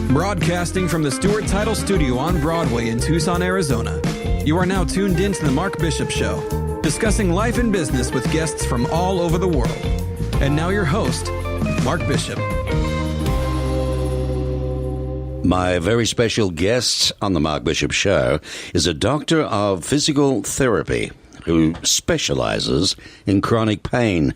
Broadcasting from the Stewart Title Studio on Broadway in Tucson, Arizona. You are now tuned in to The Mark Bishop Show, discussing life and business with guests from all over the world. And now your host, Mark Bishop. My very special guest on The Mark Bishop Show is a doctor of physical therapy who specializes in chronic pain.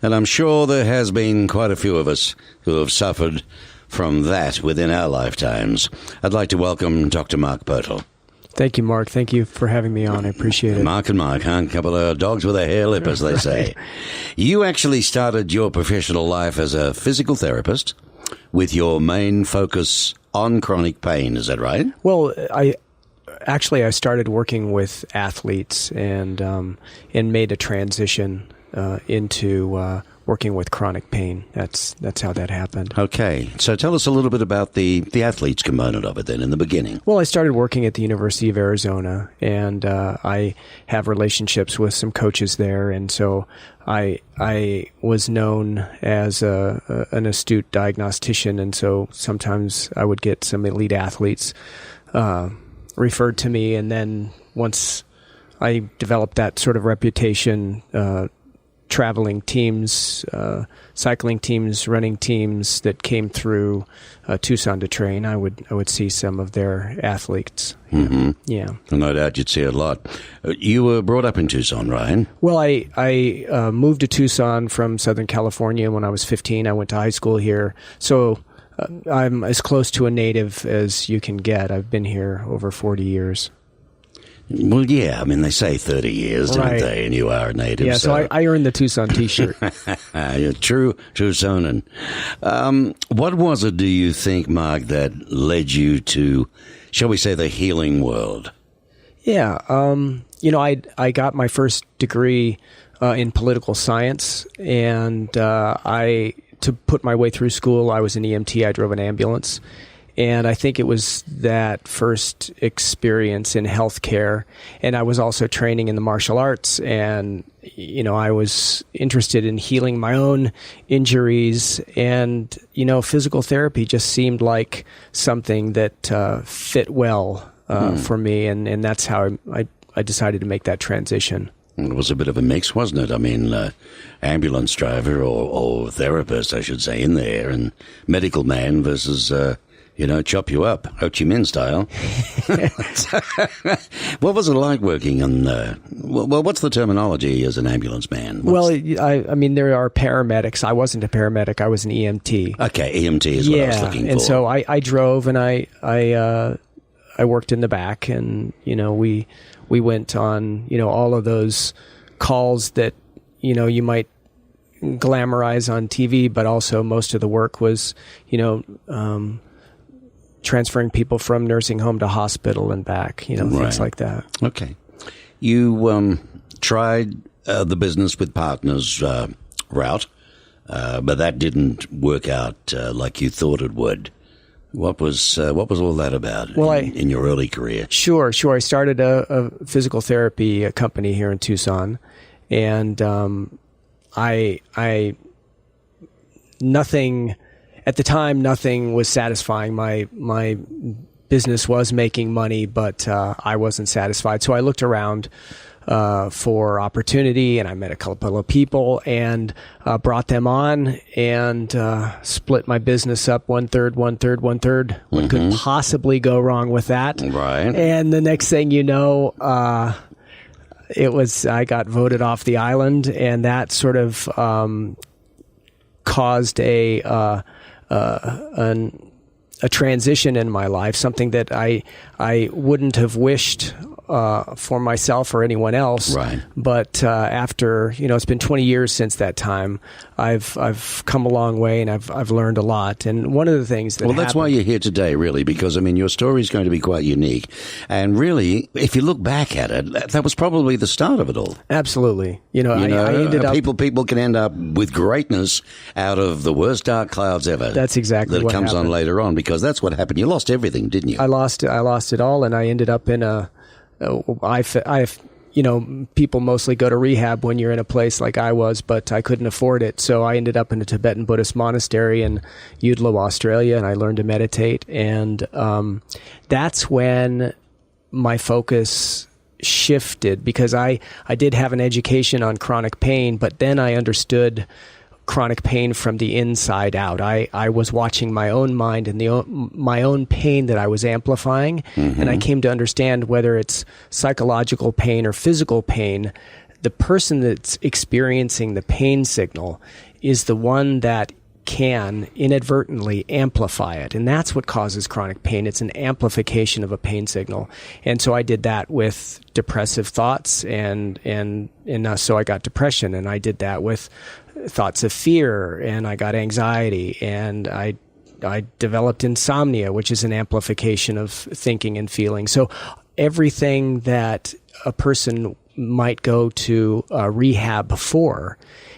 And I'm sure there has been quite a few of us who have suffered from that within our lifetimes. I'd like to welcome Dr. Mark Pirtle. Thank you, Mark. Thank you for having me on. I appreciate it. Mark and Mark, huh? A couple of dogs with a hair lip, as they say. You actually started your professional life as a physical therapist with your main focus on chronic pain. Is that right? Well, I started working with athletes and made a transition into working with chronic pain. That's how that happened. Okay. So tell us a little bit about the athletes component of it then in the beginning. Well, I started working at the University of Arizona, and I have relationships with some coaches there, and so I was known as an astute diagnostician, and so sometimes I would get some elite athletes referred to me, and then once I developed that sort of reputation, traveling teams, cycling teams, running teams that came through Tucson to train, I would see some of their athletes. Mm-hmm. Yeah. No doubt you'd see a lot. You were brought up in Tucson, right? Well, I moved to Tucson from Southern California when I was 15. I went to high school here. So I'm as close to a native as you can get. I've been here over 40 years. Well, yeah. I mean, they say 30 years, don't they? And you are a native. Yeah, so I earned the Tucson T-shirt. You're true Tucsonan. What was it, do you think, Mark, that led you to, shall we say, the healing world? Yeah. I got my first degree in political science, and to put my way through school, I was an EMT. I drove an ambulance. And I think it was that first experience in healthcare. And I was also training in the martial arts. And, I was interested in healing my own injuries. And, physical therapy just seemed like something that fit well for me. And that's how I decided to make that transition. It was a bit of a mix, wasn't it? I mean, ambulance driver or therapist, I should say, in there, and medical man versus... chop you up, Ho Chi Minh style. What was it like working on, what's the terminology as an ambulance man? I mean, there are paramedics. I wasn't a paramedic. I was an EMT. Okay, EMT is what I was looking for. And so I drove and I worked in the back, and, we went on, all of those calls that, you might glamorize on TV, but also most of the work was, transferring people from nursing home to hospital and back, things like that. Okay. You tried the business with partners route, but that didn't work out like you thought it would. What was all that about in your early career? Sure. I started a physical therapy company here in Tucson, and at the time, nothing was satisfying. My business was making money, but I wasn't satisfied. So I looked around for opportunity, and I met a couple of people and brought them on and split my business up 1/3, 1/3, 1/3. What could possibly go wrong with that? Right. And the next thing you know, I got voted off the island, and that sort of caused a transition in my life, something that I wouldn't have wished for myself or anyone else. Right. But after, it's been 20 years since that time, I've come a long way, and I've learned a lot. And one of the things that that's why you're here today, really, because, I mean, your story is going to be quite unique. And really, if you look back at it, that was probably the start of it all. Absolutely. I ended up... People can end up with greatness out of the worst dark clouds ever. That's exactly what comes happened. On later on, because that's what happened. You lost everything, didn't you? I lost it all, and I ended up in I people mostly go to rehab when you're in a place like I was, but I couldn't afford it. So I ended up in a Tibetan Buddhist monastery in Udlo, Australia, and I learned to meditate. And that's when my focus shifted, because I did have an education on chronic pain, but then I understood chronic pain from the inside out. I was watching my own mind and my own pain that I was amplifying, and I came to understand whether it's psychological pain or physical pain, the person that's experiencing the pain signal is the one that can inadvertently amplify it. And that's what causes chronic pain. It's an amplification of a pain signal. And so I did that with depressive thoughts, and so I got depression. And I did that with thoughts of fear, and I got anxiety, and I developed insomnia, which is an amplification of thinking and feeling. So everything that a person might go to rehab for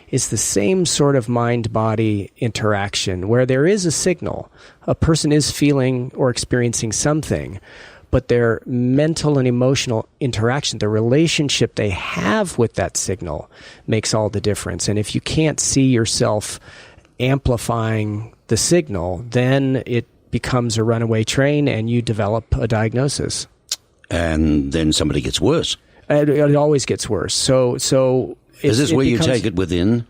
is the same sort of mind-body interaction where there is a signal. A person is feeling or experiencing something, but their mental and emotional interaction, the relationship they have with that signal, makes all the difference. And if you can't see yourself amplifying the signal, then it becomes a runaway train and you develop a diagnosis. And then somebody gets worse. It always gets worse. So is this where you take it within,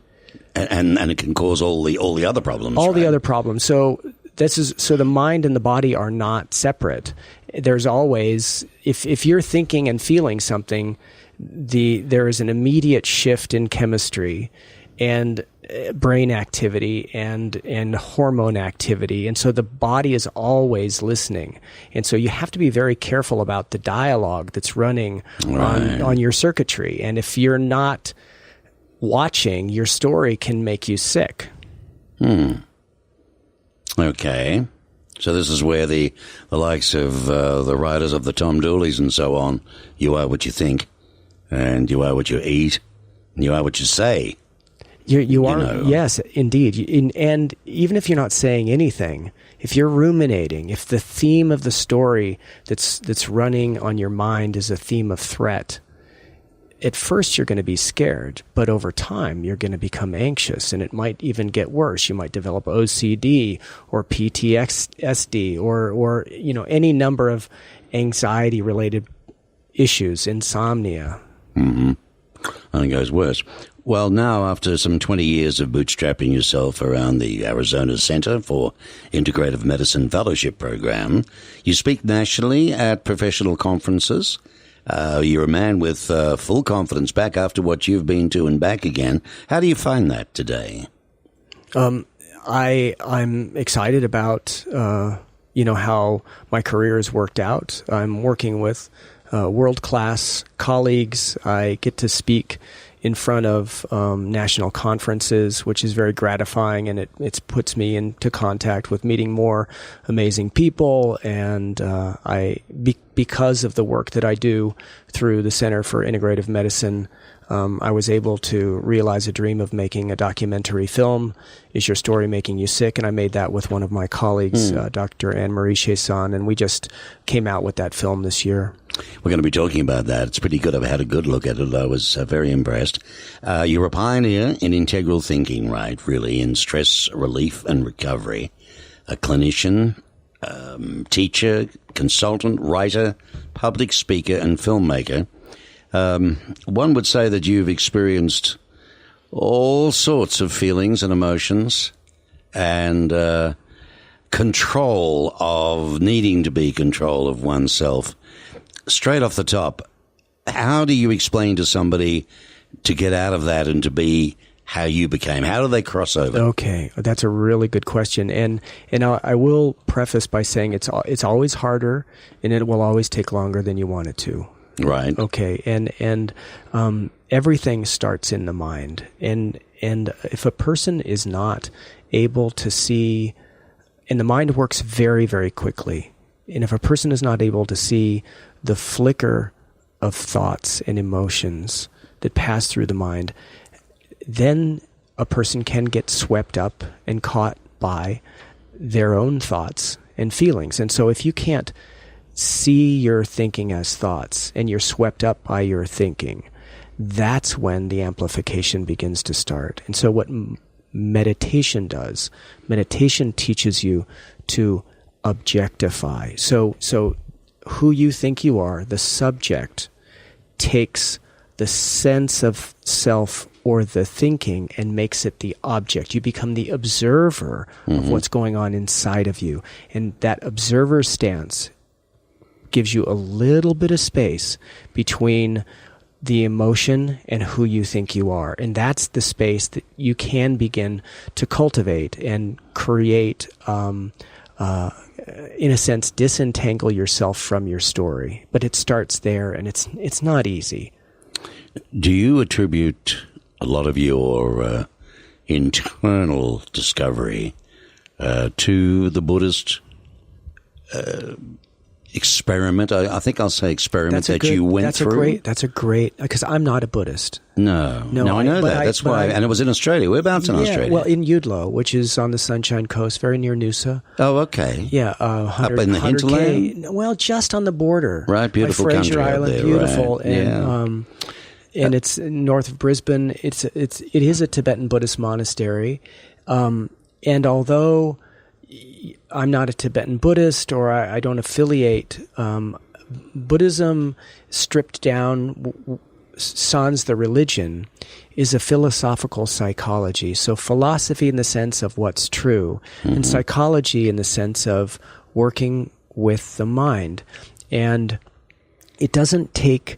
and it can cause all the other problems? All the other problems. So the mind and the body are not separate. There's always, if you're thinking and feeling something, there is an immediate shift in chemistry and brain activity and hormone activity. And so the body is always listening. And so you have to be very careful about the dialogue that's running on your circuitry. And if you're not watching, your story can make you sick. Okay. So this is where the likes of the writers of the Tom Dooleys and so on, you are what you think, and you are what you eat, and you are what you say. You are, yes, indeed. And even if you're not saying anything, if you're ruminating, if the theme of the story that's running on your mind is a theme of threat, at first you're going to be scared, but over time you're going to become anxious, and it might even get worse. You might develop OCD or PTSD or any number of anxiety-related issues, insomnia. Mm-hmm. And it goes worse. Well, now, after some 20 years of bootstrapping yourself around the Arizona Center for Integrative Medicine Fellowship Program, you speak nationally at professional conferences. You're a man with full confidence back after what you've been to and back again. How do you find that today? I'm excited about how my career has worked out. I'm working with world-class colleagues. I get to speak in front of national conferences, which is very gratifying, and it puts me into contact with meeting more amazing people. And because of the work that I do through the Center for Integrative Medicine, I was able to realize a dream of making a documentary film, Is Your Story Making You Sick? And I made that with one of my colleagues, Dr. Anne-Marie Chesson, and we just came out with that film this year. We're going to be talking about that. It's pretty good. I've had a good look at it. I was very impressed. You're a pioneer in integral thinking, right? Really, in stress relief and recovery. A clinician, teacher, consultant, writer, public speaker, and filmmaker. One would say that you've experienced all sorts of feelings and emotions and control of needing to be control of oneself. Straight off the top, how do you explain to somebody to get out of that and to be how you became? How do they cross over? Okay, that's a really good question. And I will preface by saying it's always harder, and it will always take longer than you want it to. Right. Okay. And everything starts in the mind. And if a person is not able to see, and the mind works very, very quickly. And if a person is not able to see the flicker of thoughts and emotions that pass through the mind, then a person can get swept up and caught by their own thoughts and feelings. And so if you can't see your thinking as thoughts and you're swept up by your thinking, that's when the amplification begins to start. And so what meditation does, meditation teaches you to objectify. So who you think you are, the subject, takes the sense of self or the thinking and makes it the object. You become the observer of what's going on inside of you. And that observer stance gives you a little bit of space between the emotion and who you think you are. And that's the space that you can begin to cultivate and create, in a sense, disentangle yourself from your story. But it starts there, and it's not easy. Do you attribute a lot of your internal discovery to the Buddhist experiment? I think I'll say experiment you went through. That's a great, because I'm not a Buddhist. No, I know that. That's why. And it was in Australia. Whereabouts in Australia? Well, in Udlo, which is on the Sunshine Coast, very near Noosa. Oh, okay. Yeah, up in the hinterland. Well, just on the border. Right, beautiful like country Fraser Island, up there, beautiful, right. and and it's north of Brisbane. It is a Tibetan Buddhist monastery, and although I'm not a Tibetan Buddhist or I don't affiliate, Buddhism stripped down, sans the religion, is a philosophical psychology. So philosophy in the sense of what's true, and psychology in the sense of working with the mind. And it doesn't take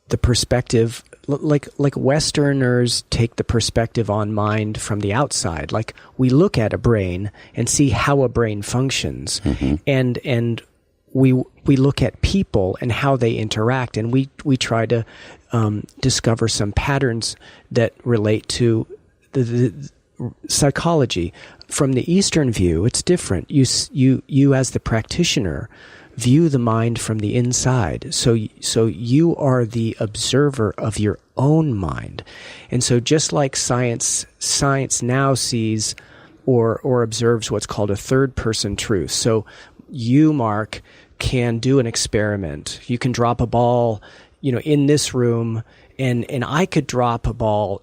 the perspective, like Westerners take the perspective on mind from the outside. Like we look at a brain and see how a brain functions, and we look at people and how they interact, and we try to discover some patterns that relate to the psychology. From the Eastern view, it's different. You as the practitioner view the mind from the inside. So you are the observer of your own mind. And so just like science now sees or observes what's called a third-person truth. So you, Mark, can do an experiment. You can drop a ball, in this room, and I could drop a ball.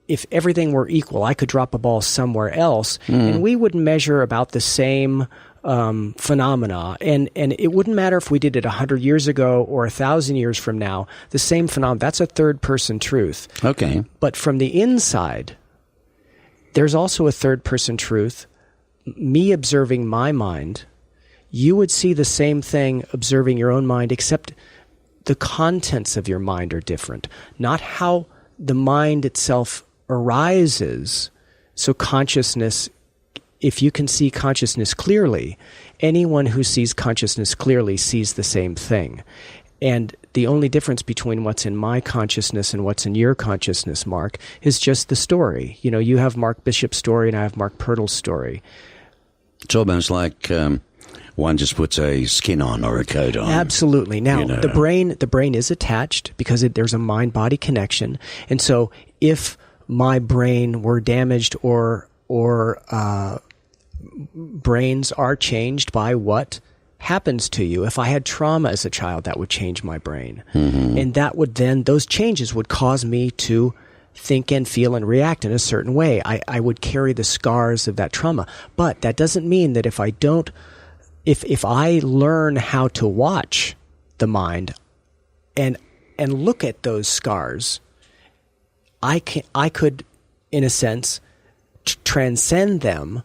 If everything were equal, I could drop a ball somewhere else, and we would measure about the same phenomena, and it wouldn't matter if we did it 100 years ago or 1,000 years from now. The same phenomenon. That's a third-person truth. Okay. But from the inside, there's also a third-person truth. Me observing my mind, you would see the same thing observing your own mind, except the contents of your mind are different. Not how the mind itself arises. So consciousness, if you can see consciousness clearly, anyone who sees consciousness clearly sees the same thing. And the only difference between what's in my consciousness and what's in your consciousness, Mark, is just the story. You have Mark Bishop's story and I have Mark Pirtle's story. It's almost like one just puts a skin on or a coat on. Absolutely. Now, the brain is attached because there's a mind-body connection. And so if my brain were damaged or brains are changed by what happens to you. If I had trauma as a child, that would change my brain. And that would then, those changes would cause me to think and feel and react in a certain way. I would carry the scars of that trauma. But that doesn't mean that if I learn how to watch the mind and look at those scars, I could, in a sense, transcend them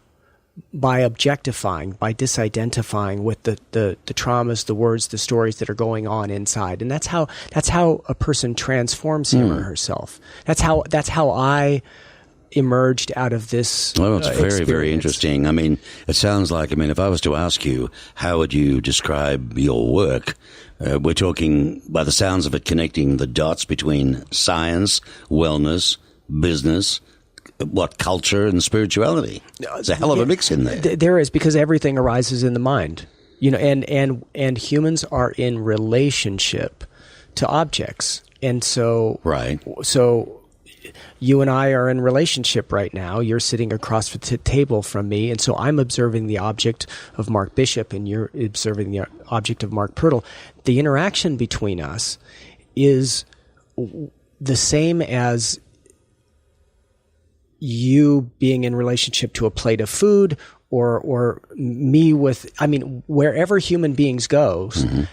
by objectifying, by disidentifying with the traumas, the words, the stories that are going on inside. And that's how a person transforms him or herself. That's how I emerged out of this. Well, it's very, very interesting. I mean, it sounds like, if I was to ask you, how would you describe your work? We're talking, by the sounds of it, connecting the dots between science, wellness, business, culture and spirituality. There's a hell of a mix in there. There is, because everything arises in the mind. And humans are in relationship to objects. And so, right. So you and I are in relationship right now. You're sitting across the table from me, and so I'm observing the object of Mark Bishop, and you're observing the object of Mark Pirtle. The interaction between us is the same as you being in relationship to a plate of food, or me with, I mean, wherever human beings go,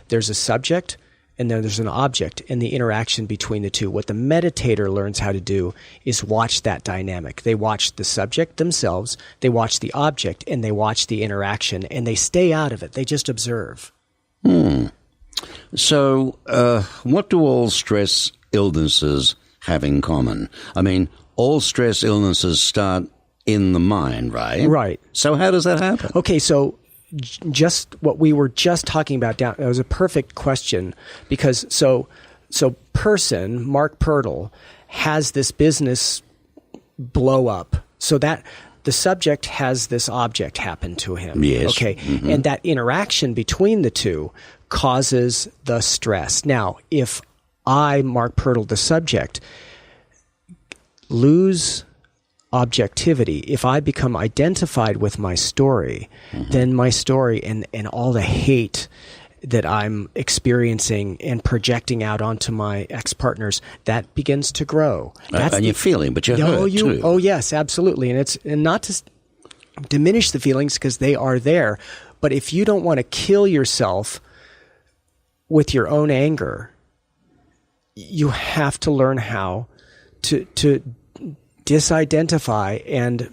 there's a subject and then there's an object, and the interaction between the two. What the meditator learns how to do is watch that dynamic. They watch the subject themselves, they watch the object, and they watch the interaction, and they stay out of it. They just observe. So, what do all stress illnesses have in common? I mean, all stress illnesses start in the mind, right? Right. So how does that happen? Okay, so just what we were just talking about, that was a perfect question, because so person, Mark Pirtle, has this business blow up, so that the subject has this object happen to him. Yes. Okay, and that interaction between the two causes the stress. Now, if I, Mark Pirtle, the subject, lose objectivity, if I become identified with my story, then my story and all the hate that I'm experiencing and projecting out onto my ex-partners, that begins to grow. And you're feeling, but you're hurt too. Oh, yes, absolutely. And not to diminish the feelings, because they are there. But if you don't want to kill yourself with your own anger, you have to learn how to disidentify and,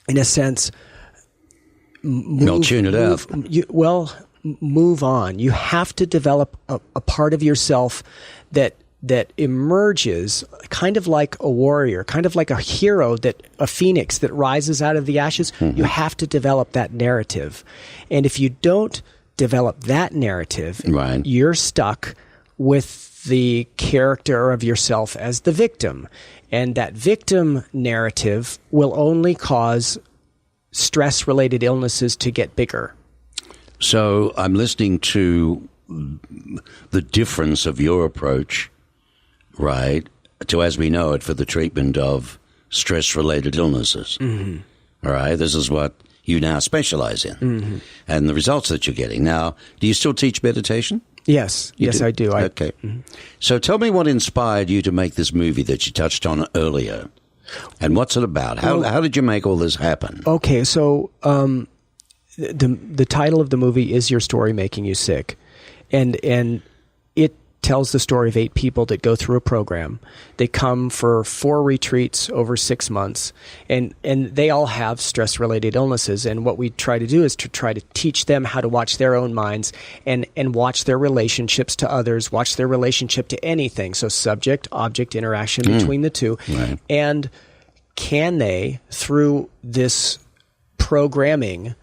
in a sense, tune it out. Move on. You have to develop a part of yourself that emerges kind of like a warrior, kind of like a hero, a phoenix that rises out of the ashes. You have to develop that narrative. And if you don't develop that narrative, you're stuck with the character of yourself as the victim. And that victim narrative will only cause stress-related illnesses to get bigger. So I'm listening to the difference of your approach, right, to, as we know it, for the treatment of stress-related illnesses. All right, this is what you now specialize in, and the results that you're getting. Now, do you still teach meditation? Yes. Yes, I do. Okay. So tell me what inspired you to make this movie that you touched on earlier, and what's it about? How did you make all this happen? Okay, so the title of the movie is Your Story Making You Sick, and it tells the story of 8 people that go through a program. They come for 4 retreats over 6 months, and they all have stress-related illnesses. And what we try to do is to try to teach them how to watch their own minds and watch their relationships to others, watch their relationship to anything. So subject-object interaction between the two. Right. And can they, through this programming,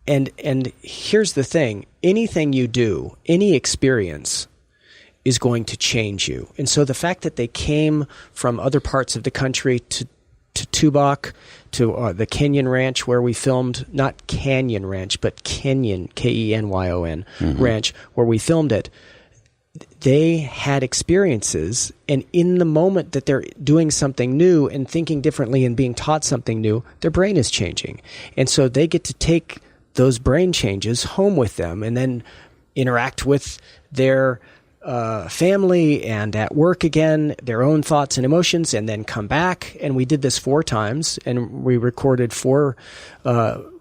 and here's the thing, anything you do, any experience, is going to change you. And so the fact that they came from other parts of the country to Tubac, to the Kenyon Ranch where we filmed, not Canyon Ranch, but Kenyon, Kenyon Ranch, where we filmed it, they had experiences, and in the moment that they're doing something new and thinking differently and being taught something new, their brain is changing. And so they get to take those brain changes home with them and then interact with their family and at work again, their own thoughts and emotions, and then come back. And we did this 4 times, and we recorded 4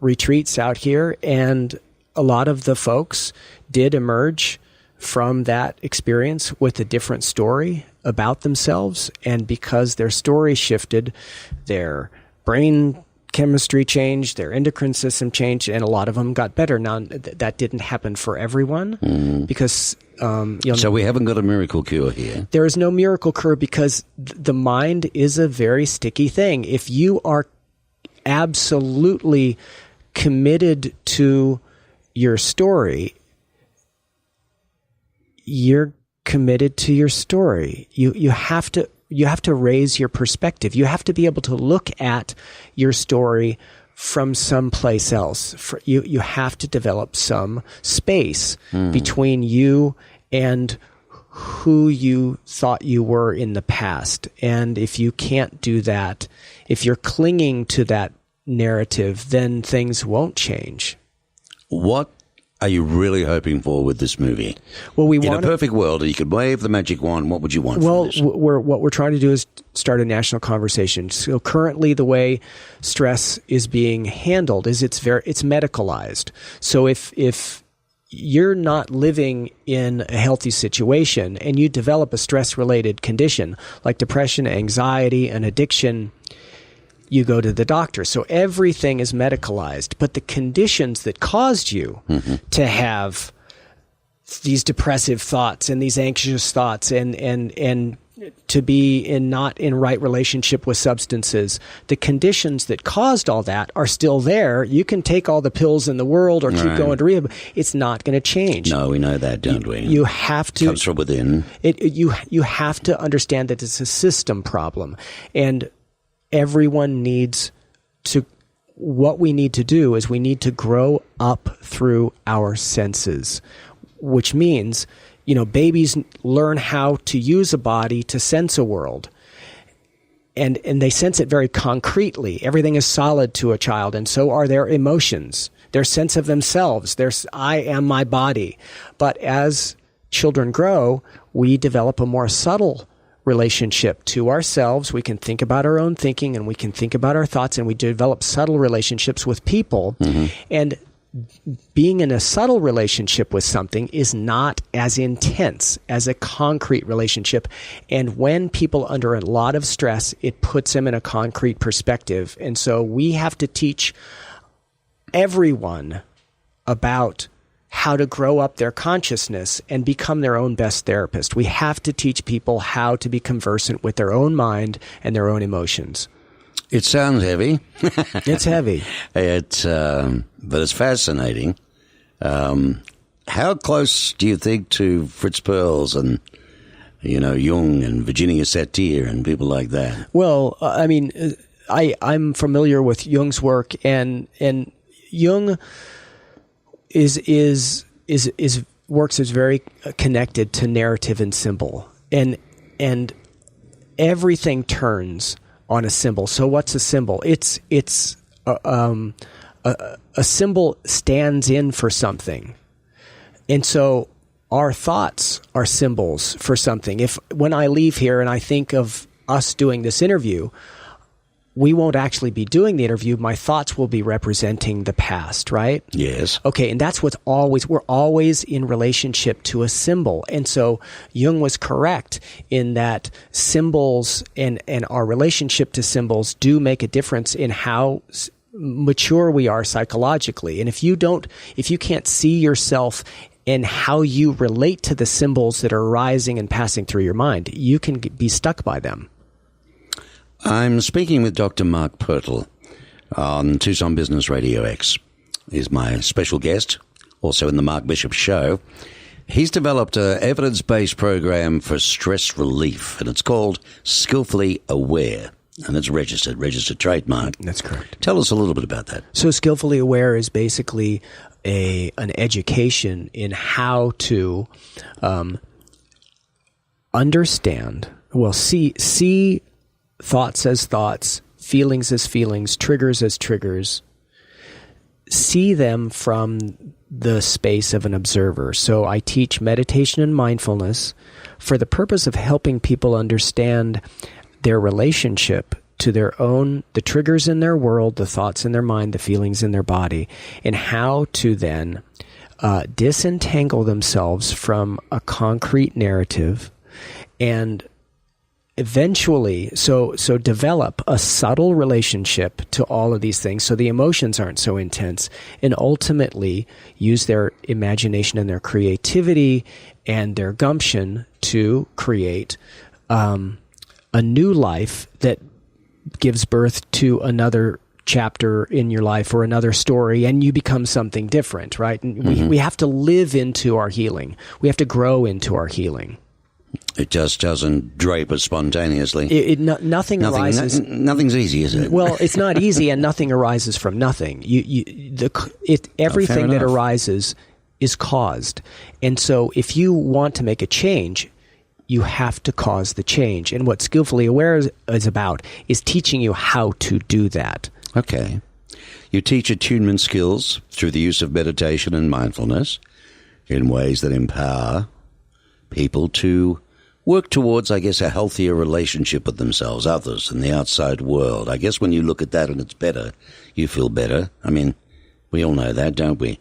retreats out here. And a lot of the folks did emerge from that experience with a different story about themselves. And because their story shifted, their brain chemistry changed, their endocrine system changed, and a lot of them got better. Now, that didn't happen for everyone because... so we haven't got a miracle cure here. There is no miracle cure because the mind is a very sticky thing. If you are absolutely committed to your story, you're committed to your story. You have to raise your perspective. You have to be able to look at your story from someplace else. You have to develop some space between you and who you thought you were in the past. And if you can't do that, if you're clinging to that narrative, then things won't change. What are you really hoping for with this movie? Well, in a perfect world, you could wave the magic wand. What would you want from this? Well, what we're trying to do is start a national conversation. So currently, the way stress is being handled is it's medicalized. So if you're not living in a healthy situation and you develop a stress-related condition like depression, anxiety, and addiction, you go to the doctor. So everything is medicalized. But the conditions that caused you to have these depressive thoughts and these anxious thoughts and to be not in right relationship with substances, the conditions that caused all that are still there. You can take all the pills in the world or keep going to rehab. It's not going to change. No, we know that, don't we? You have to. It comes from within. You have to understand that it's a system problem. And everyone needs to, what we need to do is we need to grow up through our senses, which means, babies learn how to use a body to sense a world. And they sense it very concretely. Everything is solid to a child, and so are their emotions, their sense of themselves, I am my body. But as children grow, we develop a more subtle relationship to ourselves. We can think about our own thinking and we can think about our thoughts, and we develop subtle relationships with people. And being in a subtle relationship with something is not as intense as a concrete relationship. And when people are under a lot of stress, it puts them in a concrete perspective. And so we have to teach everyone about how to grow up their consciousness and become their own best therapist. We have to teach people how to be conversant with their own mind and their own emotions. It sounds heavy. It's heavy. But it's fascinating. How close do you think to Fritz Perls and, Jung and Virginia Satir and people like that? Well, I'm familiar with Jung's work, and Jung works as very connected to narrative and symbol, and everything turns on a symbol. So what's a symbol? A symbol stands in for something, and so our thoughts are symbols for something. When I leave here and I think of us doing this interview, we won't actually be doing the interview. My thoughts will be representing the past, right? Yes. Okay, and that's we're always in relationship to a symbol. And so Jung was correct in that symbols and our relationship to symbols do make a difference in how mature we are psychologically. And if you can't see yourself in how you relate to the symbols that are arising and passing through your mind, you can be stuck by them. I'm speaking with Dr. Mark Pirtle on Tucson Business Radio X. He's my special guest, also in the Mark Bishop Show. He's developed an evidence-based program for stress relief, and it's called Skillfully Aware, and it's registered trademark. That's correct. Tell us a little bit about that. So Skillfully Aware is basically an education in how to understand, see thoughts as thoughts, feelings as feelings, triggers as triggers, see them from the space of an observer. So I teach meditation and mindfulness for the purpose of helping people understand their relationship to the triggers in their world, the thoughts in their mind, the feelings in their body, and how to then disentangle themselves from a concrete narrative and eventually, so develop a subtle relationship to all of these things so the emotions aren't so intense, and ultimately use their imagination and their creativity and their gumption to create a new life that gives birth to another chapter in your life or another story, and you become something different, right? And we have to live into our healing. We have to grow into our healing. It just doesn't drape us spontaneously. Nothing arises. Nothing's easy, is it? Well, it's not easy, and nothing arises from nothing. Everything that arises is caused. And so if you want to make a change, you have to cause the change. And what Skillfully Aware is about is teaching you how to do that. Okay. You teach attunement skills through the use of meditation and mindfulness in ways that empower people to work towards, I guess, a healthier relationship with themselves, others, and the outside world. I guess when you look at that and it's better, you feel better. I mean, we all know that, don't we?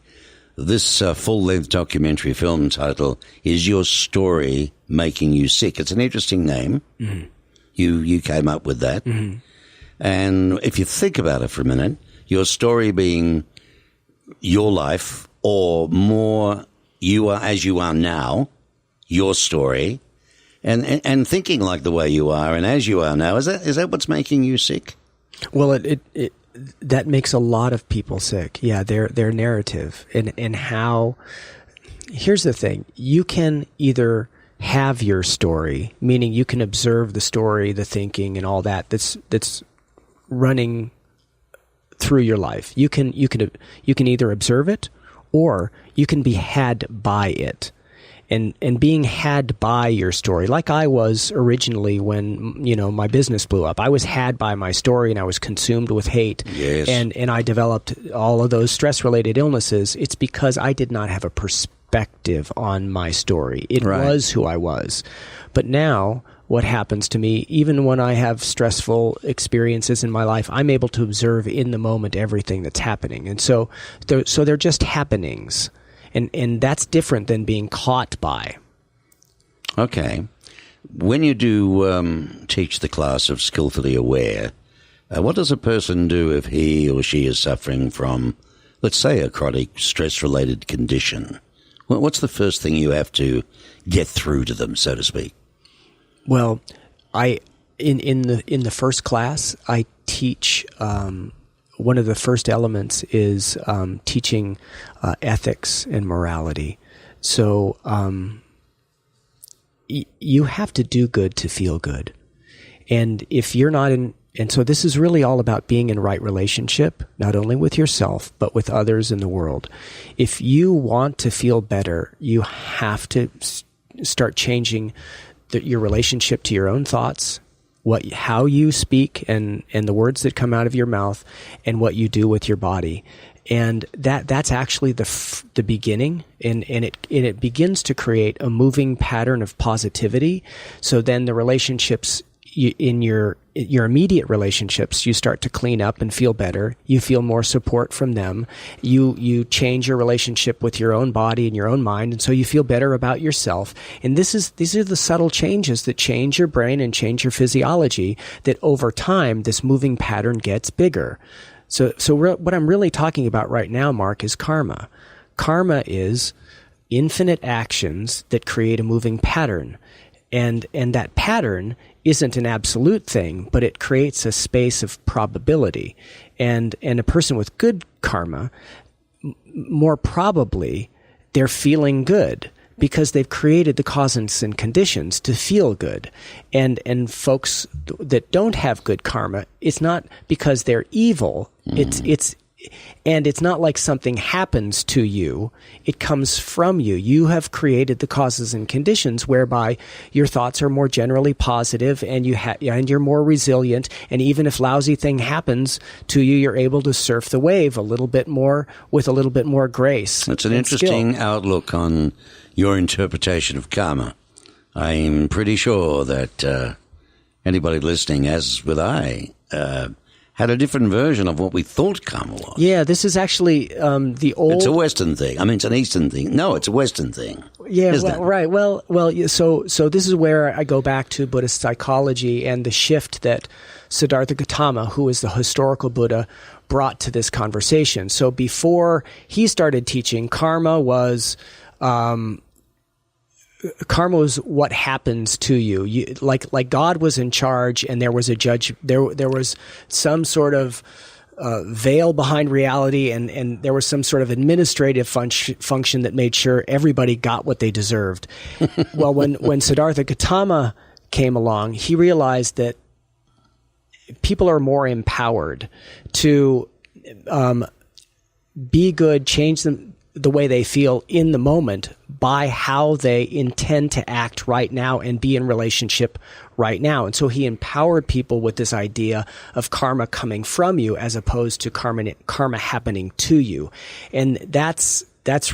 This full-length documentary film title is Your Story Making You Sick. It's an interesting name. Mm-hmm. You came up with that. Mm-hmm. And if you think about it for a minute, your story being your life, or more you are as you are now, your story, and thinking like the way you are and as you are now, is that what's making you sick? Well, it that makes a lot of people sick. Yeah, their narrative and how. Here's the thing: you can either have your story, meaning you can observe the story, the thinking, and all that's running through your life. You can either observe it, or you can be had by it. And being had by your story, like I was originally when, my business blew up. I was had by my story, and I was consumed with hate. Yes. And I developed all of those stress-related illnesses. It's because I did not have a perspective on my story. It was who I was. But now, what happens to me, even when I have stressful experiences in my life, I'm able to observe in the moment everything that's happening. And so they're just happenings. And that's different than being caught by. Okay. When you do teach the class of Skillfully Aware, what does a person do if he or she is suffering from, let's say, a chronic stress-related condition? What's the first thing you have to get through to them, so to speak? Well, in the first class, I teach. One of the first elements is teaching ethics and morality. So you have to do good to feel good. And if you're not in, and so this is really all about being in right relationship, not only with yourself, but with others in the world. If you want to feel better, you have to start changing your relationship to your own thoughts, how you speak and the words that come out of your mouth, and what you do with your body. And that's actually the beginning, and it begins to create a moving pattern of positivity. So then the relationships in your immediate relationships, you start to clean up and feel better. You feel more support from them. You change your relationship with your own body and your own mind, and so you feel better about yourself. And these are the subtle changes that change your brain and change your physiology, that over time this moving pattern gets bigger. So what I'm really talking about right now, Mark, is karma. Karma is infinite actions that create a moving pattern. And that pattern isn't an absolute thing, but it creates a space of probability. And a person with good karma, more probably, they're feeling good because they've created the causes and conditions to feel good. And folks that don't have good karma, it's not because they're evil. It's not like something happens to you. It comes from you. You have created the causes and conditions whereby your thoughts are more generally positive, and and you're more resilient. And even if lousy thing happens to you, you're able to surf the wave a little bit more with a little bit more grace. That's an interesting outlook on your interpretation of karma. I'm pretty sure that anybody listening, as with I, had a different version of what we thought karma was. Yeah, this is actually the old... It's a Western thing. I mean, it's an Eastern thing. No, it's a Western thing. Yeah, right. Well. So this is where I go back to Buddhist psychology and the shift that Siddhartha Gautama, who is the historical Buddha, brought to this conversation. So before he started teaching, karma was what happens to you. Like God was in charge, and there was a judge. There was some sort of veil behind reality, and there was some sort of administrative function that made sure everybody got what they deserved. Well, when Siddhartha Gautama came along, he realized that people are more empowered to be good, change them the way they feel in the moment by how they intend to act right now and be in relationship right now. And so he empowered people with this idea of karma coming from you as opposed to karma happening to you. And that's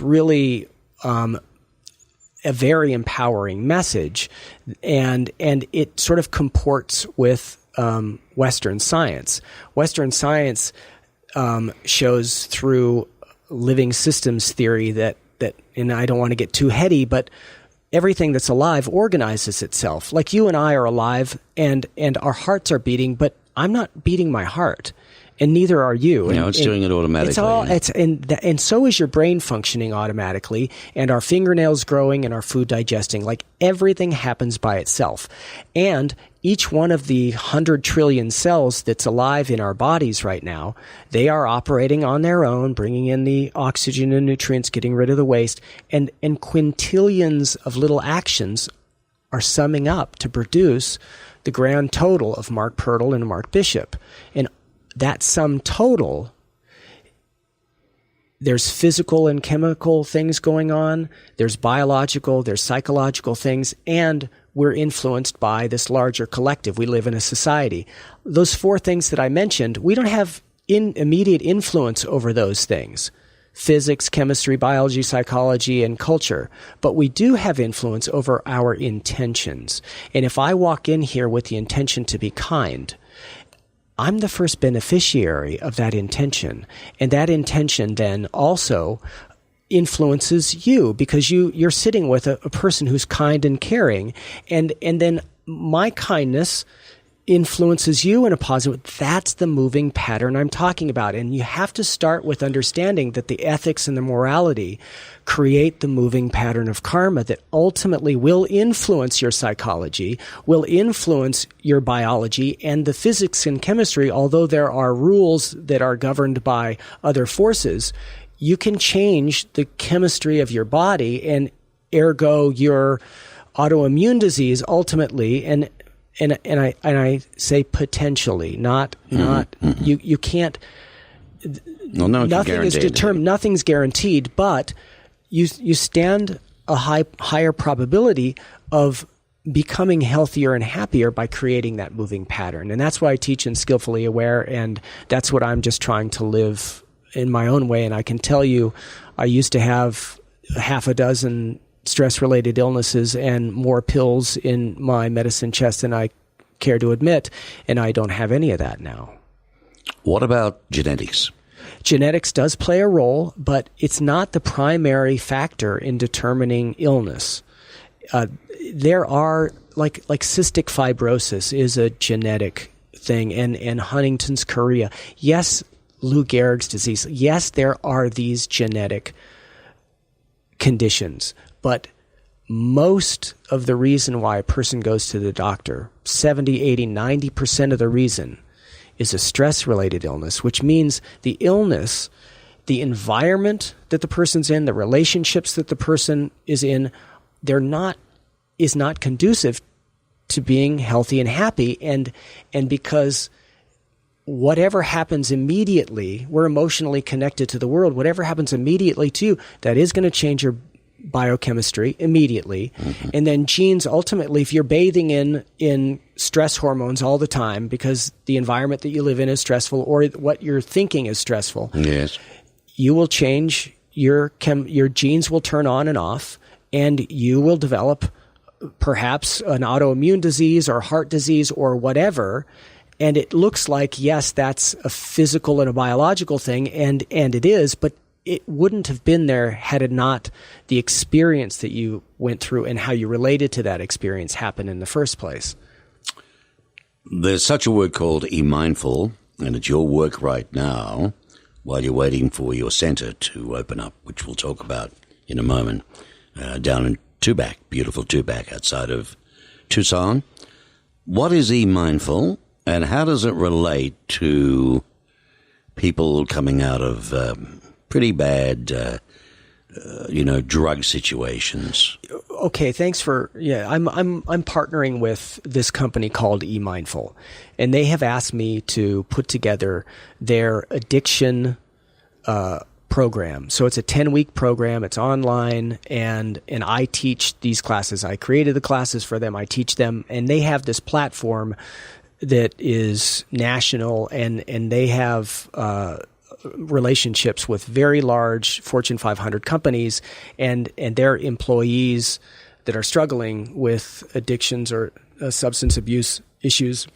really a very empowering message. And it sort of comports with Western science. Western science shows through living systems theory that, and I don't want to get too heady, but everything that's alive organizes itself. Like you and I are alive and our hearts are beating, but I'm not beating my heart. And neither are you. It's doing it automatically. And so is your brain functioning automatically, and our fingernails growing and our food digesting. Like everything happens by itself. And each one of the 100 trillion cells that's alive in our bodies right now, they are operating on their own, bringing in the oxygen and nutrients, getting rid of the waste, and quintillions of little actions are summing up to produce the grand total of Mark Pirtle and Mark Bishop. And that sum total, there's physical and chemical things going on, there's biological, there's psychological things, and we're influenced by this larger collective. We live in a society. Those four things that I mentioned, we don't have immediate influence over those things. Physics, chemistry, biology, psychology, and culture. But we do have influence over our intentions. And if I walk in here with the intention to be kind, I'm the first beneficiary of that intention. And that intention then also influences you because you're sitting with a person who's kind and caring. And then my kindness influences you in a positive. That's the moving pattern I'm talking about. And you have to start with understanding that the ethics and the morality create the moving pattern of karma that ultimately will influence your psychology, will influence your biology, and the physics and chemistry. Although there are rules that are governed by other forces, you can change the chemistry of your body, and ergo your autoimmune disease ultimately. And I say potentially, not you can't. Well, nothing is determined. Nothing's guaranteed, but you stand a higher probability of becoming healthier and happier by creating that moving pattern. And that's why I teach in Skillfully Aware, and that's what I'm just trying to live in my own way. And I can tell you, I used to have half a dozen stress-related illnesses and more pills in my medicine chest than I care to admit, and I don't have any of that now. What about genetics? Genetics does play a role, but it's not the primary factor in determining illness. There are, like cystic fibrosis is a genetic thing, and Huntington's chorea. Yes, Lou Gehrig's disease. Yes, there are these genetic conditions. But most of the reason why a person goes to the doctor, 70, 80, 90% of the reason is a stress-related illness, which means the illness, the environment that the person's in, the relationships that the person is in, is not conducive to being healthy and happy. And because whatever happens immediately, we're emotionally connected to the world, whatever happens immediately to you, that is going to change your biochemistry immediately. Mm-hmm. And then genes, ultimately, if you're bathing in stress hormones all the time because the environment that you live in is stressful or what you're thinking is stressful, yes, you will change, your genes will turn on and off, and you will develop perhaps an autoimmune disease or heart disease or whatever. And it looks like, yes, that's a physical and a biological thing, and it is, but it wouldn't have been there had it not the experience that you went through and how you related to that experience happened in the first place. There's such a word called e-mindful, and it's your work right now while you're waiting for your center to open up, which we'll talk about in a moment, down in Tubac, beautiful Tubac outside of Tucson. What is e-mindful, and how does it relate to people coming out of pretty bad, drug situations? Okay, thanks for I'm partnering with this company called eMindful, and they have asked me to put together their addiction program. So it's a 10-week program. It's online, and I teach these classes. I created the classes for them. I teach them, and they have this platform that is national, and they have relationships with very large Fortune 500 companies, and their employees that are struggling with addictions or substance abuse issues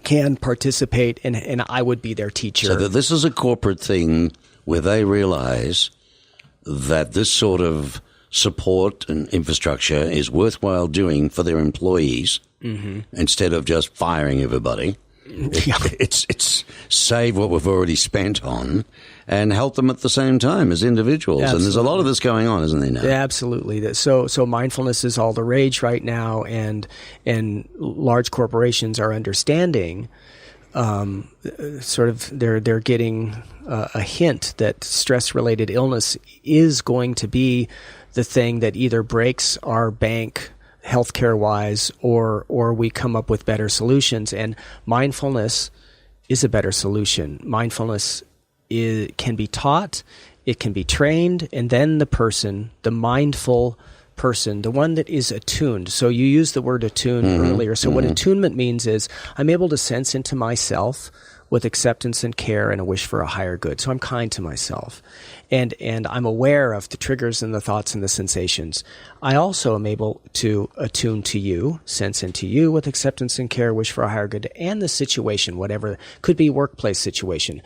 can participate, and I would be their teacher. So that this is a corporate thing where they realize that this sort of support and infrastructure is worthwhile doing for their employees instead of just firing everybody. It's save what we've already spent on and help them at the same time as individuals. Absolutely. And there's a lot of this going on, isn't there now? Yeah, absolutely. So mindfulness is all the rage right now, and large corporations are understanding sort of they're getting a hint that stress-related illness is going to be the thing that either breaks our bank healthcare-wise, or we come up with better solutions. And mindfulness is a better solution. Mindfulness can be taught, it can be trained, and then the mindful person, the one that is attuned. So you used the word attune earlier. So what attunement means is I'm able to sense into myself with acceptance and care and a wish for a higher good. So I'm kind to myself. And I'm aware of the triggers and the thoughts and the sensations. I also am able to attune to you, sense into you with acceptance and care, wish for a higher good, and the situation, whatever, could be workplace situation.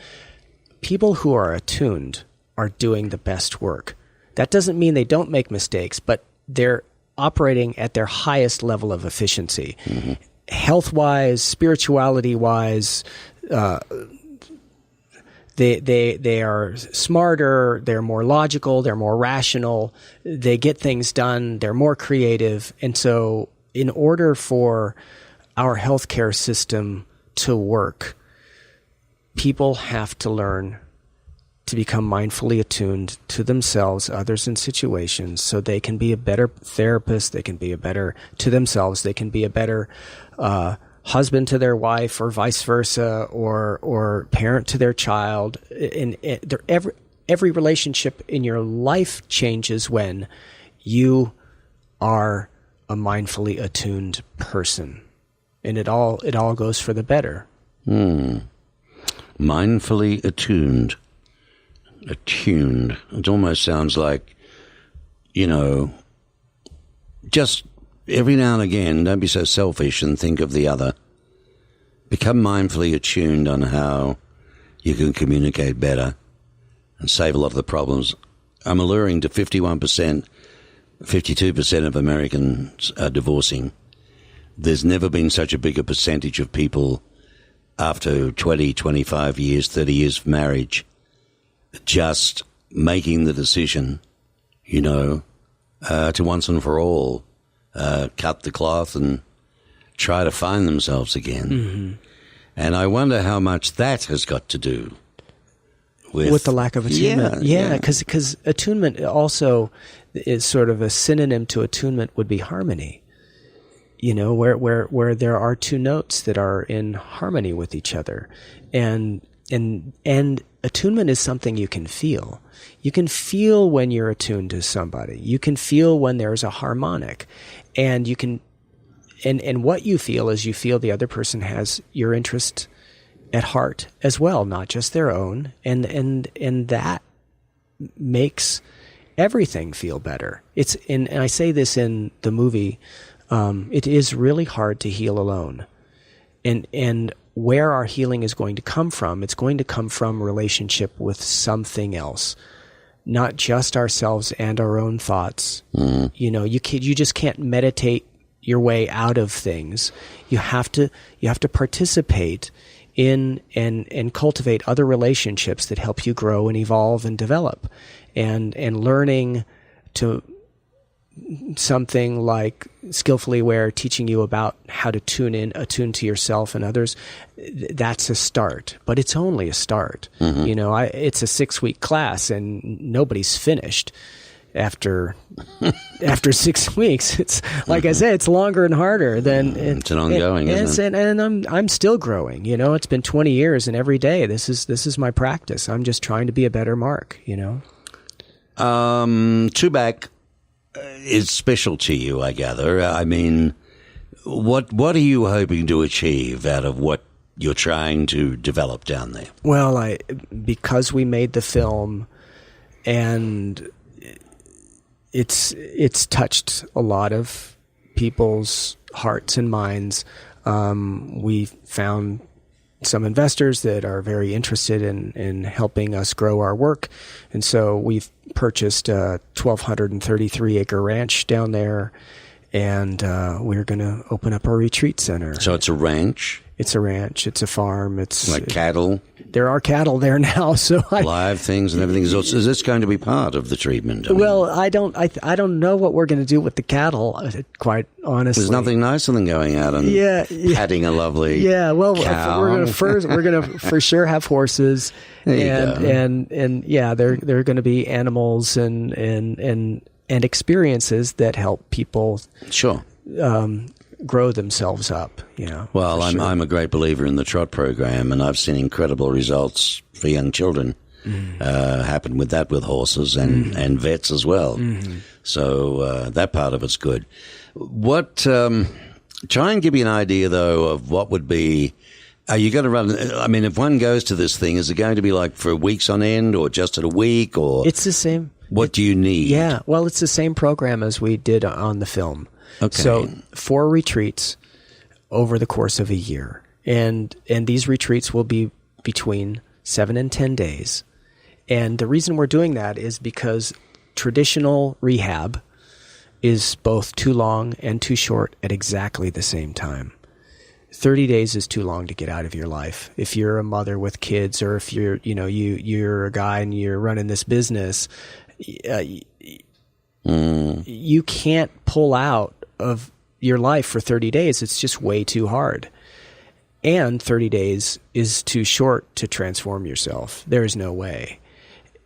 People who are attuned are doing the best work. That doesn't mean they don't make mistakes, but they're operating at their highest level of efficiency. Health-wise, spirituality-wise, they are smarter, they're more logical, they're more rational, they get things done, they're more creative. And so in order for our healthcare system to work, people have to learn to become mindfully attuned to themselves, others, and situations, so they can be a better therapist, they can be a better to themselves, they can be a better husband to their wife, or vice versa, or parent to their child. And every relationship in your life changes when you are a mindfully attuned person, and it all goes for the better. Mindfully attuned. It almost sounds like, just every now and again, don't be so selfish and think of the other. Become mindfully attuned on how you can communicate better and save a lot of the problems. I'm alluring to 51%, 52% of Americans are divorcing. There's never been such a bigger percentage of people after 20, 25 years, 30 years of marriage just making the decision, to once and for all cut the cloth and try to find themselves again. And I wonder how much that has got to do with the lack of attunement. Yeah, because attunement also is sort of a synonym to attunement would be harmony. Where there are two notes that are in harmony with each other, and attunement is something you can feel. You can feel when you're attuned to somebody. You can feel when there's a harmonic, and you can, and what you feel is you feel the other person has your interest at heart as well, not just their own, and that makes everything feel better. And I say this in the movie. It is really hard to heal alone, and where our healing is going to come from, it's going to come from relationship with something else, not just ourselves and our own thoughts. You just can't meditate your way out of things. You have to participate in and cultivate other relationships that help you grow and evolve and develop, and learning to something like Skillfully Aware, teaching you about how to attune to yourself and others. That's a start, but it's only a start. It's a 6-week class and nobody's finished. after 6 weeks. It's like I said, it's longer and harder than it's an ongoing, isn't it? And I'm still growing. You know, it's been 20 years, and every day this is my practice. I'm just trying to be a better Mark. You know. Tubac is special to you, I gather. I mean, what are you hoping to achieve out of what you're trying to develop down there? Well, because we made the film, and it's touched a lot of people's hearts and minds. We found some investors that are very interested in helping us grow our work, and so we've purchased a 1,233 acre ranch down there, and we're going to open up our retreat center. So it's a ranch? It's a ranch. It's a farm. It's like cattle? There are cattle there now. So live things and everything. So is this going to be part of the treatment? Well, I don't know what we're going to do with the cattle, quite honestly. There's nothing nicer than going out and patting a lovely cow. We're going to for sure have horses, and they're going to be animals and experiences that help people. Sure. Grow themselves up, you know. Well, I'm a great believer in the trot program, and I've seen incredible results for young children happen with horses and vets as well. Mm-hmm. So that part of it's good. What? Try and give me an idea though of what would be. Are you going to run? I mean, if one goes to this thing, is it going to be like for weeks on end, or just at a week, or it's the same? What do you need? Yeah, well, it's the same program as we did on the film. Okay. So 4 retreats over the course of a year. And these retreats will be between 7 and 10 days. And the reason we're doing that is because traditional rehab is both too long and too short at exactly the same time. 30 days is too long to get out of your life. If you're a mother with kids, or if you're a guy and you're running this business, you can't pull out of your life for 30 days. It's just way too hard. And 30 days is too short to transform yourself. There's no way.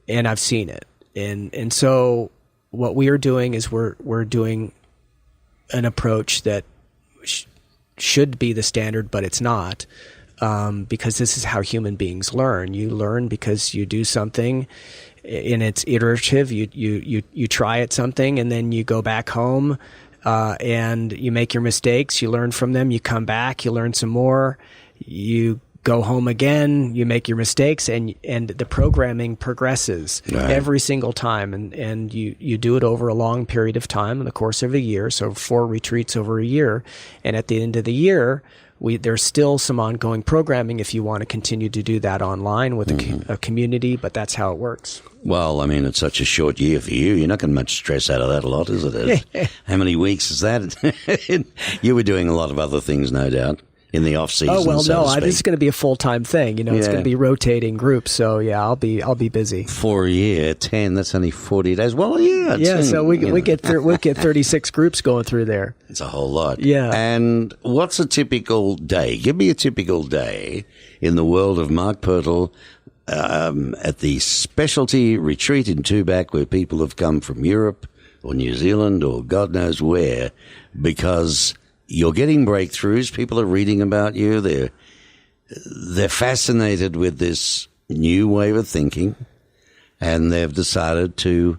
And I've seen it. And so what we are doing is we're doing an approach that should be the standard, but it's not, because this is how human beings learn. You learn because you do something, and it's iterative. You try at something, and then you go back home, and you make your mistakes. You learn from them. You come back. You learn some more. You go home again. You make your mistakes, and the programming progresses every single time. And you do it over a long period of time in the course of a year. So 4 retreats over a year, and at the end of the year, there's still some ongoing programming if you want to continue to do that online with a community, but that's how it works. Well, I mean, it's such a short year for you. You're not going to much stress out of that a lot, is it? How many weeks is that? You were doing a lot of other things, no doubt, in the off season. Oh well, this is going to be a full time thing. It's going to be rotating groups. So yeah, I'll be busy. For a year, 10. That's only 40 days. Well, yeah. So we get 36 groups going through there. It's a whole lot. Yeah. And what's a typical day? Give me a typical day in the world of Mark Pirtle at the specialty retreat in Tubac, where people have come from Europe or New Zealand or God knows where, because you're getting breakthroughs. People are reading about you. They're fascinated with this new way of thinking, and they've decided to.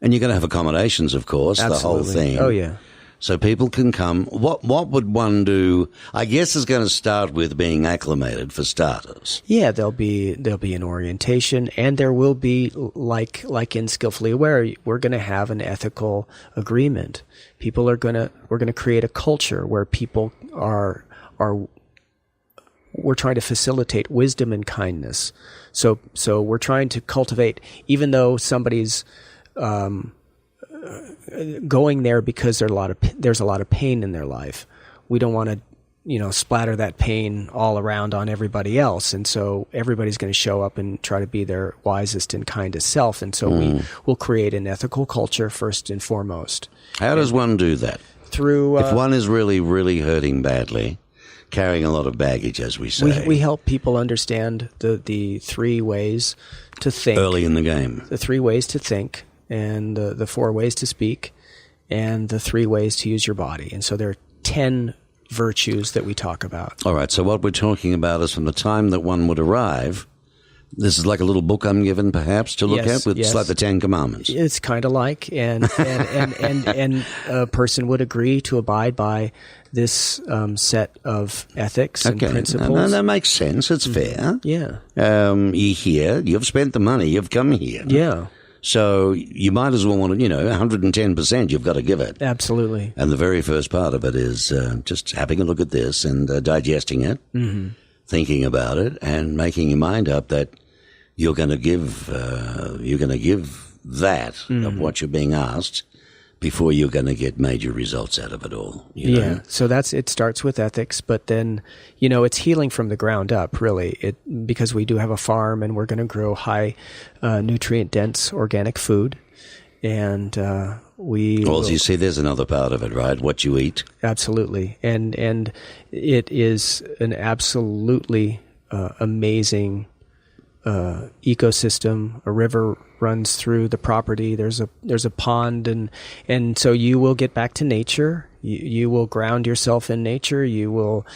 And you're going to have accommodations, of course. Absolutely. The whole thing. Oh yeah. So people can come. What would one do? I guess it's going to start with being acclimated for starters. Yeah, there'll be an orientation, and there will be, like in Skillfully Aware, we're going to have an ethical agreement. We're going to create a culture where people we're trying to facilitate wisdom and kindness. So we're trying to cultivate, even though somebody's going there because there's a lot of pain in their life. We don't want to, splatter that pain all around on everybody else. And so everybody's going to show up and try to be their wisest and kindest self. And so we will create an ethical culture first and foremost. How does one do that? Through if one is really, really hurting badly, carrying a lot of baggage, as we say. We help people understand the 3 ways to think. Early in the game. The 3 ways to think and the 4 ways to speak, and the 3 ways to use your body. And so there are 10 virtues that we talk about. All right, so what we're talking about is from the time that one would arrive. This is like a little book I'm given, perhaps, to look at. It's like the 10 Commandments. It's kind of like, and a person would agree to abide by this set of ethics and principles. And that makes sense. It's fair. Yeah. You're here. You've spent the money. You've come here. Yeah. So you might as well want to, 110% you've got to give it. Absolutely. And the very first part of it is just having a look at this and digesting it, thinking about it, and making your mind up that you're going to give that of what you're being asked before you're going to get major results out of it all. You know? Yeah. So it starts with ethics, but then, it's healing from the ground up, really. Because we do have a farm and we're going to grow high nutrient dense organic food. And as you see, there's another part of it, right? What you eat. Absolutely. And it is an absolutely amazing ecosystem. A river runs through the property. There's a pond, and so you will get back to nature. You will ground yourself in nature. You will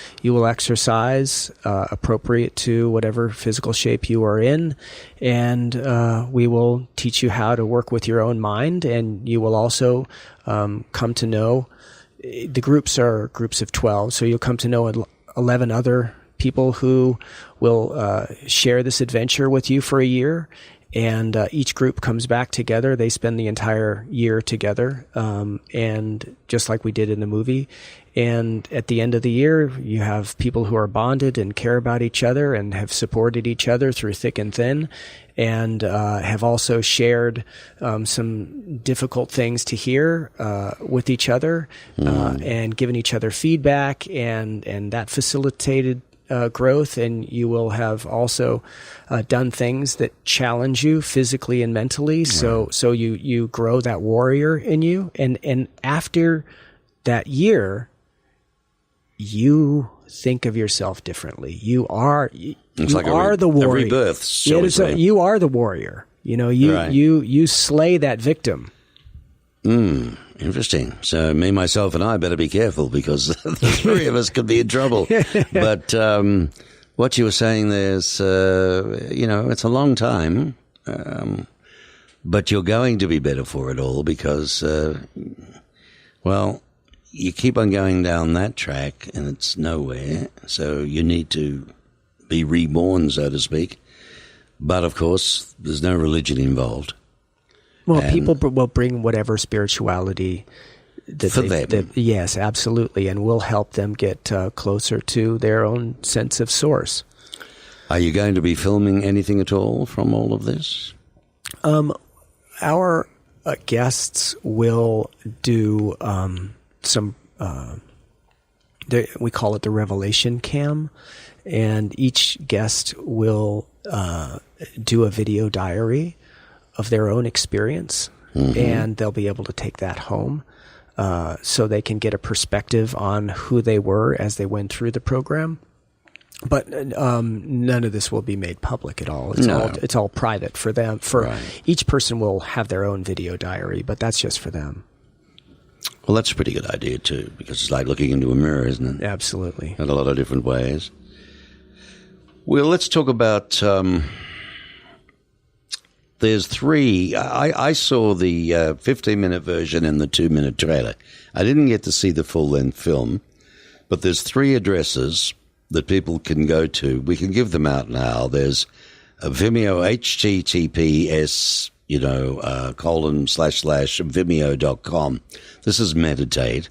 exercise appropriate to whatever physical shape you are in, and we will teach you how to work with your own mind. And you will also come to know. The groups are groups of 12, so you'll come to know 11 other people who will share this adventure with you for a year, and each group comes back together. They spend the entire year together, and just like we did in the movie. And at the end of the year, you have people who are bonded and care about each other and have supported each other through thick and thin, and have also shared some difficult things to hear with each other, and given each other feedback, and that facilitated growth. And you will have also done things that challenge you physically and mentally. So you grow that warrior in you. And after that year, you think of yourself differently. You are the warrior. A rebirth, shall we say. You are the warrior. You slay that victim. Interesting. So me, myself, and I better be careful, because the 3 of us could be in trouble. But what you were saying there's, it's a long time, but you're going to be better for it all because, you keep on going down that track and it's nowhere. So you need to be reborn, so to speak. But of course, there's no religion involved. Well, people will bring whatever spirituality for them. Yes, absolutely, and we'll help them get closer to their own sense of source. Are you going to be filming anything at all from all of this? Our guests will do some. We call it the Revelation Cam, and each guest will do a video diary of their own experience, and they'll be able to take that home so they can get a perspective on who they were as they went through the program. But none of this will be made public at all. It's all private for them. Each person will have their own video diary, but that's just for them. Well, that's a pretty good idea too, because it's like looking into a mirror, isn't it? Absolutely. In a lot of different ways. Well, let's talk about... There's 3. I saw the 15-minute version and the 2-minute trailer. I didn't get to see the full-length film, but there's 3 addresses that people can go to. We can give them out now. There's a Vimeo, https, ://vimeo.com. This is Meditate,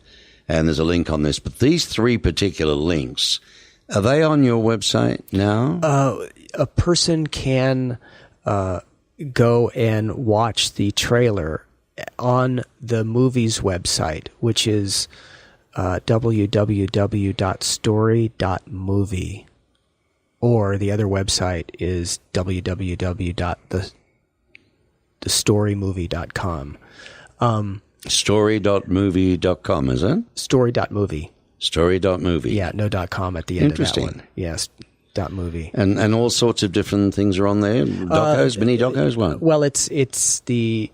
and there's a link on this. But these 3 particular links, are they on your website now? A person can... go and watch the trailer on the movie's website, which is www.story.movie, or the other website is www.thestorymovie.com. Story.movie.com, is it? Story.movie. Story.movie. Yeah, no .com at the end of that Interesting. one. Yes. Movie. And all sorts of different things are on there. Docos, mini docos, what? Well, it's the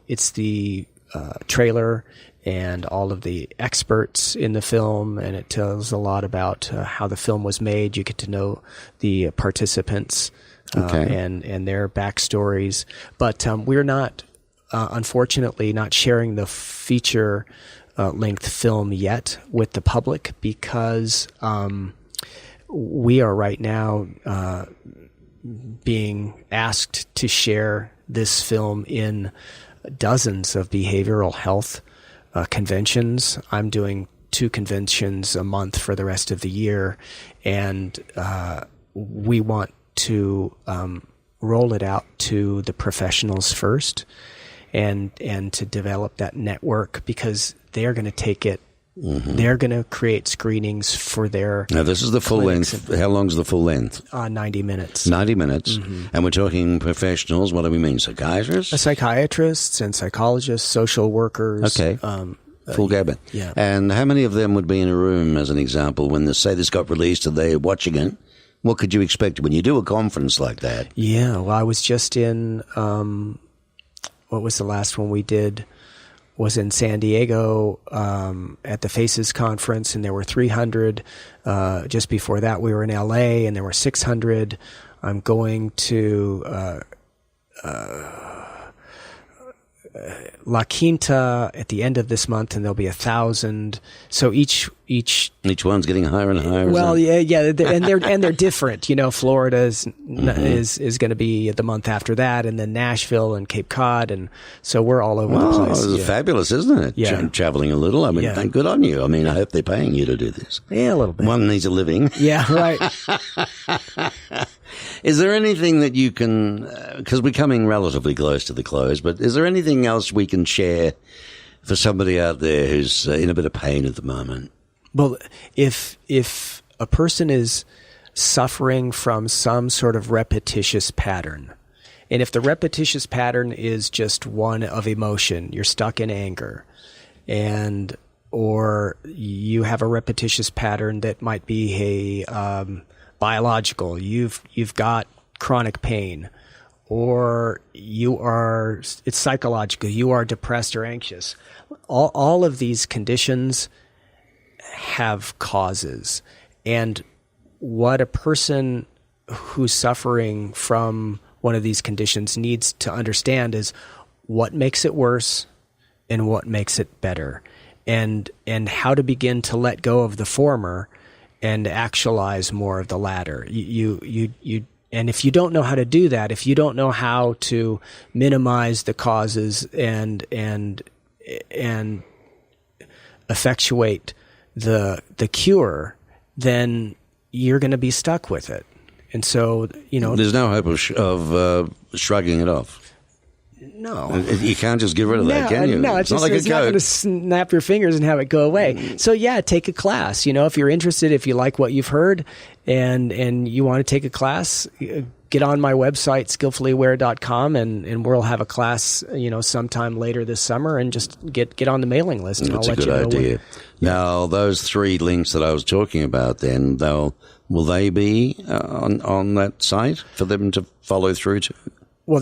trailer and all of the experts in the film, and it tells a lot about how the film was made. You get to know the participants and their backstories. But we're not, unfortunately, not sharing the feature length film yet with the public because we are right now being asked to share this film in dozens of behavioral health conventions. I'm doing 2 conventions a month for the rest of the year, and we want to roll it out to the professionals first and to develop that network because they're going to take it. Mm-hmm. They're going to create screenings for their. Now, this is the full length. How long is the full length? 90 minutes. 90 minutes. Mm-hmm. And we're talking professionals. What do we mean? Psychiatrists? Psychiatrists and psychologists, social workers. Okay. Full gamut. Yeah. And how many of them would be in a room, as an example, when this got released and they're watching it? What could you expect when you do a conference like that? Yeah. Well, I was just in, what was the last one we did? Was in San Diego at the FACES conference, and there were 300. Just before that, we were in LA, and there were 600. I'm going to La Quinta at the end of this month, and there'll be 1,000. So each one's getting higher and higher. Well, yeah, and they're different. You know, Florida is going to be the month after that, and then Nashville and Cape Cod, and so we're all over the place. This is fabulous, isn't it? Yeah, traveling a little. I mean, thank good on you. I mean, I hope they're paying you to do this. Yeah, a little bit. One needs a living. Yeah, right. Is there anything that you can, because we're coming relatively close to the close, but is there anything else we can share for somebody out there who's in a bit of pain at the moment? Well, if a person is suffering from some sort of repetitious pattern, and if the repetitious pattern is just one of emotion, you're stuck in anger, or you have a repetitious pattern that might be biological, you've got chronic pain, or it's psychological, you are depressed or anxious. All of these conditions have causes, and what a person who's suffering from one of these conditions needs to understand is what makes it worse and what makes it better, and how to begin to let go of the former and actualize more of the latter. And if you don't know how to do that, if you don't know how to minimize the causes and effectuate the cure, then you're going to be stuck with it. And so, there's no hope of shrugging it off. No, you can't just get rid of that, can you? No, it's not like it's not going to snap your fingers and have it go away. So yeah, take a class. If you're interested, if you like what you've heard, and you want to take a class, get on my website skillfullyaware.com, and we'll have a class, sometime later this summer, and just get on the mailing list. And That's I'll a good idea. Now, those 3 links that I was talking about, then will they be on that site for them to follow through to? Well,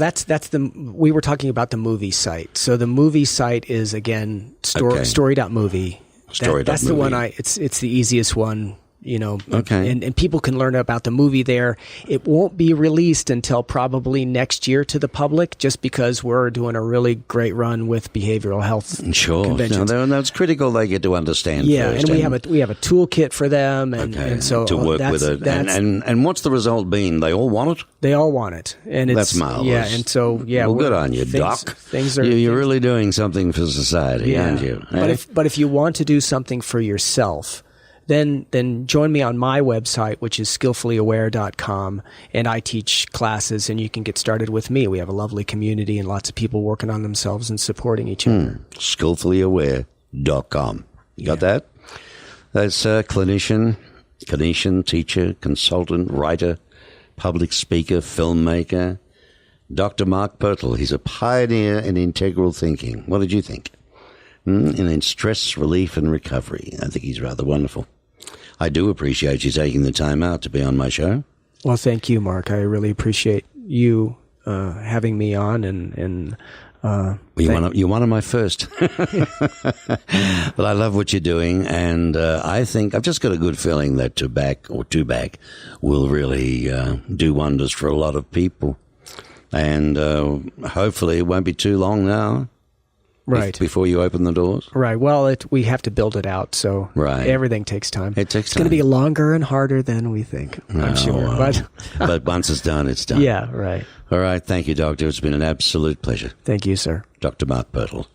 we were talking about the movie site. So the movie site is, again, story.movie. That's the one it's the easiest one, Okay. And people can learn about the movie there. It won't be released until probably next year to the public, just because we're doing a really great run with behavioral health conventions. No, that's critical. They get to understand. Yeah, first, and we have a toolkit for them, and so to work with it. And what's the result been? They all want it. They all want it, and that's marvelous. Yeah, and so well, good on you, Doc. You're really doing something for society, aren't you? But if you want to do something for yourself, then join me on my website, which is skillfullyaware.com, and I teach classes, and you can get started with me. We have a lovely community and lots of people working on themselves and supporting each other. Skillfullyaware.com. You got that? That's a clinician, teacher, consultant, writer, public speaker, filmmaker, Dr. Mark Pirtle. He's a pioneer in integral thinking. What did you think? And in stress relief and recovery. I think he's rather wonderful. I do appreciate you taking the time out to be on my show. Well, thank you, Mark. I really appreciate you having me on, and you're one of my first. But I love what you're doing, and I think I've just got a good feeling that Tubac will really do wonders for a lot of people, and hopefully it won't be too long now. Right. Before you open the doors? Right. Well, we have to build it out, so right. Everything takes time. It takes It's going to be longer and harder than we think, I'm sure. Well. But once it's done, it's done. Yeah, right. All right. Thank you, Doctor. It's been an absolute pleasure. Thank you, sir. Dr. Mark Pirtle.